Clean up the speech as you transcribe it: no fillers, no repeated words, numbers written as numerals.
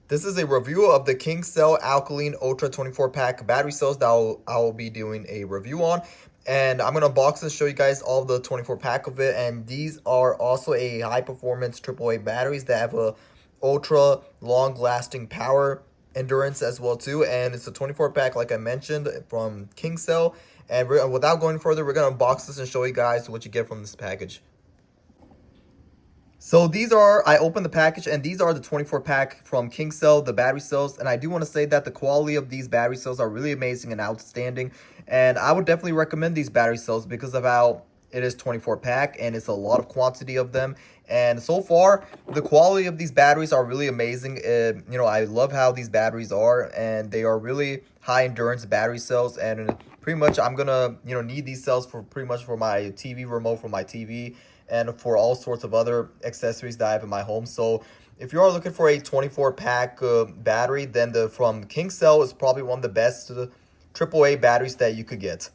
This is a review of the KINGCELL Alkaline Ultra 24-pack battery cells that I'll be doing a review on. And I'm going to unbox and show you guys all the 24-pack of it. And these are also a high-performance AAA batteries that have a ultra long-lasting power endurance as well too. And it's a 24-pack like I mentioned from KINGCELL. And without going further, we're going to unbox this and show you guys what you get from this package. So I opened the package and these are the 24-pack from KINGCELL, the battery cells. And I do want to say that the quality of these battery cells are really amazing and outstanding. And I would definitely recommend these battery cells because of how it is 24-pack and it's a lot of quantity of them. And so far, the quality of these batteries are really amazing. I love how these batteries are, and they are really high endurance battery cells. And pretty much I'm gonna, need these cells for pretty much for my TV remote, for my TV, and for all sorts of other accessories that I have in my home. So if you are looking for a 24-pack battery, then the from KINGCELL is probably one of the best AAA batteries that you could get.